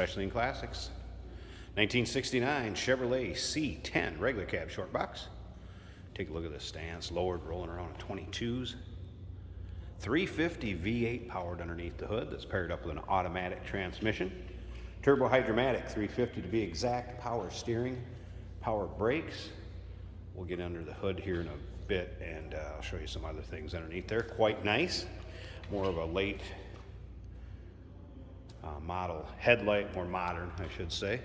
especially in classics. 1969 Chevrolet C10 regular cab short box. Take a look at this stance, lowered, rolling around in 22s. 350 V8 powered underneath the hood that's paired up with an automatic transmission. Turbo hydromatic 350 to be exact, power steering, power brakes. We'll get under the hood here in a bit and I'll show you some other things underneath there. Quite nice. More of a late model headlight, more modern, I should say.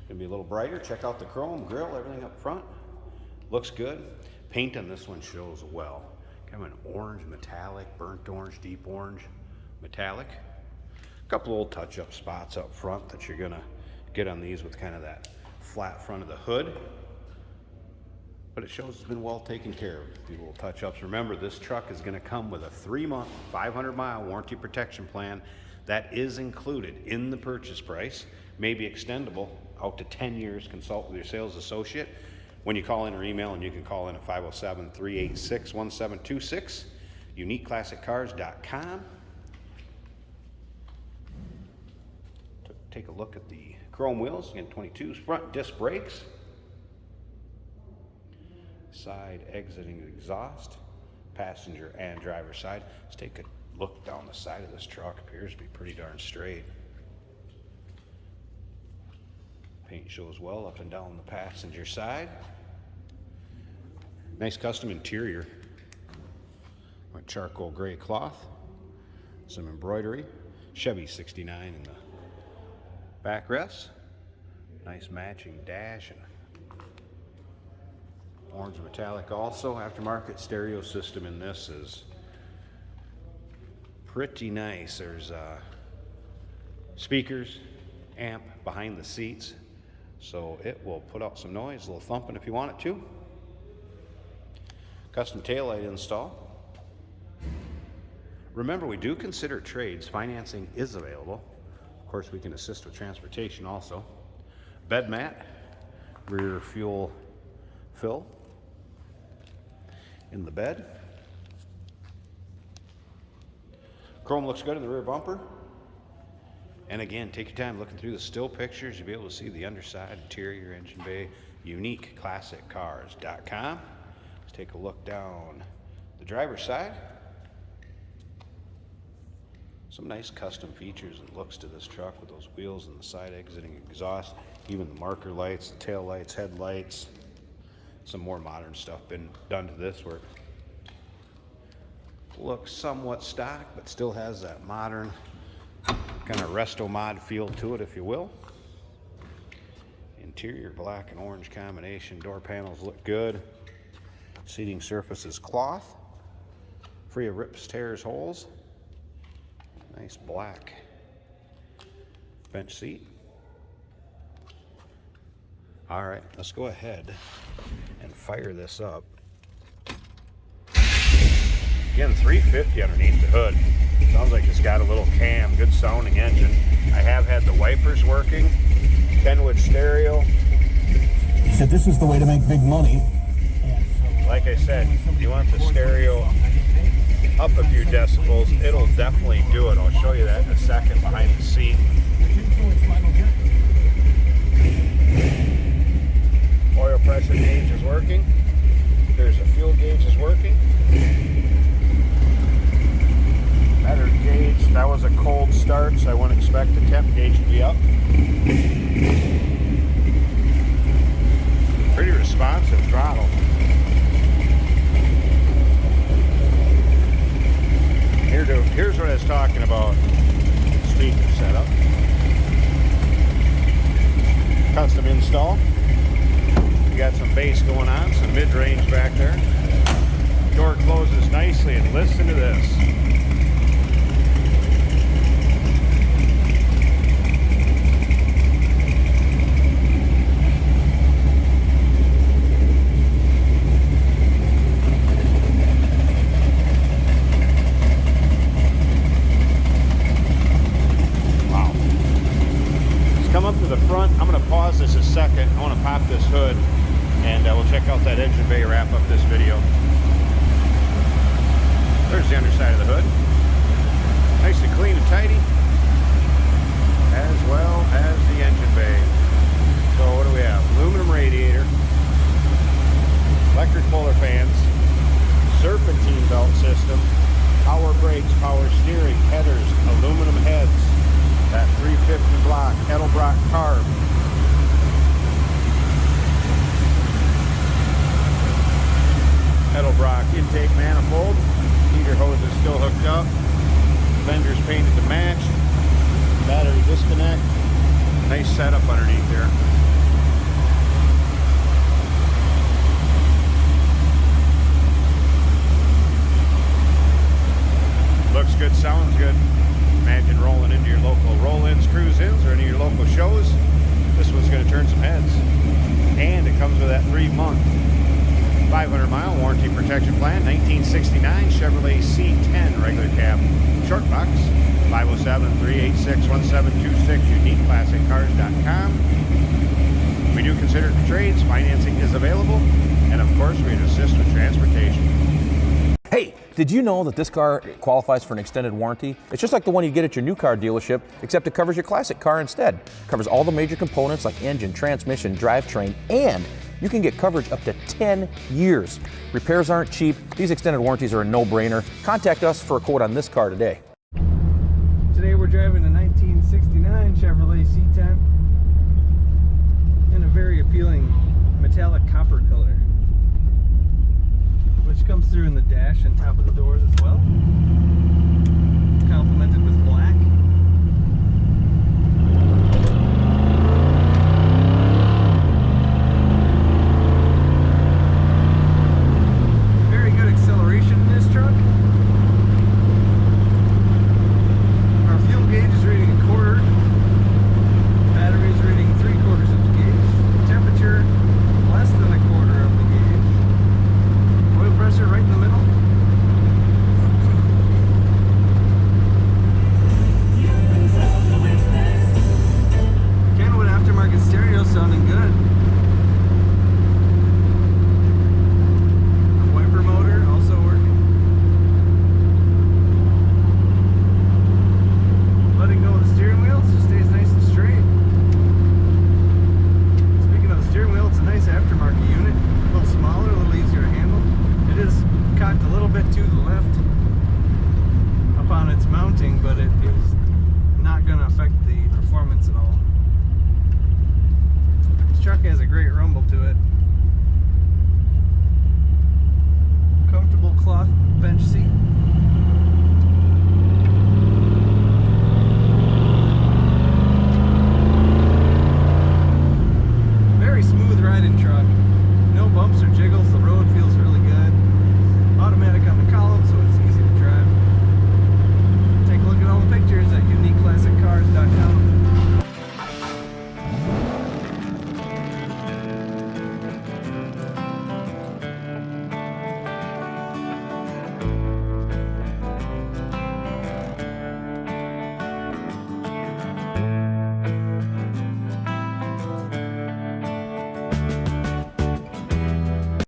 Gonna be a little brighter. Check out the chrome grille, everything up front. Looks good. Paint on this one shows well. Kind of an orange metallic, burnt orange, deep orange metallic. A couple old touch-up spots up front that you're gonna get on these with kind of that flat front of the hood. But it shows it's been well taken care of. These little touch-ups. Remember, this truck is gonna come with a 3-month, 500-mile warranty protection plan. That is included in the purchase price. May be extendable out to 10 years. Consult with your sales associate when you call in or email, and you can call in at 507-386-1726, uniqueclassiccars.com. Take a look at the chrome wheels, again 22s, front disc brakes, side exiting exhaust, passenger and driver side. Let's take a look down the side of this truck. Appears to be pretty darn straight. Paint shows well up and down the passenger side. Nice custom interior. With charcoal gray cloth. Some embroidery. Chevy 69 in the backrest. Nice matching dash and orange metallic also. Aftermarket stereo system in this is pretty nice. There's speakers, amp behind the seats. So it will put out some noise, a little thumping if you want it to. Custom taillight install. Remember, we do consider trades. Financing is available. Of course, we can assist with transportation also. Bed mat, rear fuel fill in the bed. Chrome looks good in the rear bumper. And again, take your time looking through the still pictures. You'll be able to see the underside, interior, engine bay, uniqueclassiccars.com. Let's take a look down the driver's side. Some nice custom features and looks to this truck with those wheels and the side exiting exhaust, even the marker lights, the tail lights, headlights. Some more modern stuff been done to this where it looks somewhat stock, but still has that modern kind of resto mod feel to it, if you will. Interior black and orange combination. Door panels look good. Seating surface is cloth, free of rips, tears, holes. Nice black bench seat. All right, let's go ahead and fire this up. Again, 350 underneath the hood. Sounds like it's got a little cam, good sounding engine. I have had the wipers working. Kenwood stereo. He said this is the way to make big money. Like I said, you want the stereo up a few decibels, it'll definitely do it. I'll show you that in a second behind the seat. Oil pressure gauge is working. There's a fuel gauge is working. Better gauge. That was a cold start, so I wouldn't expect the temp gauge to be up. Pretty responsive throttle. Here's what I was talking about. Speaker setup. Custom install. You got some bass going on, some mid-range back there. Door closes nicely, and listen to this. Come up to the front. I'm going to pause this a second. I want to pop this hood and we'll check out that engine bay, wrap up this video. There's the underside of the hood. Nice and clean and tidy. as well as the engine bay. So what do we have? Aluminum radiator, electric puller fans, serpentine belt system, power brakes, power steering, headers, aluminum heads, that 350 block Edelbrock carb. Edelbrock intake manifold, heater hose is still hooked up, fenders painted to match, battery disconnect, nice setup underneath there. Looks good, sounds good. Imagine rolling into your local roll-ins, cruise-ins, or any of your local shows. This one's going to turn some heads. And it comes with that 3-month, 500-mile warranty protection plan. 1969 Chevrolet C10 regular cab short box. 507-386-1726, uniqueclassiccars.com. We do consider trades. Financing is available. And of course, we'd assist with transportation. Hey, did you know that this car qualifies for an extended warranty? It's just like the one you get at your new car dealership, except it covers your classic car instead. It covers all the major components like engine, transmission, drivetrain, and you can get coverage up to 10 years. Repairs aren't cheap. These extended warranties are a no-brainer. Contact us for a quote on this car today. Today we're driving a 1969 Chevrolet C10 in a very appealing metallic copper color, which comes through in the dash and top of the doors as well. It's complemented with black. Very good acceleration in this truck. Our fuel gauge is reading a quarter. Battery is reading 3/4 of the gauge. Temperature less than a quarter of the gauge. Oil pressure right in the middle. Kenwood aftermarket stereo sounding good. The wiper motor also working. Letting go of the steering wheel, so it stays nice and straight. Speaking of the steering wheel, it's a nice aftermarket unit. A little smaller, a little easier to handle. It is cocked a little bit to the left upon its mounting, but it is not going to affect the performance at all. This truck has a great rumble to it. Comfortable cloth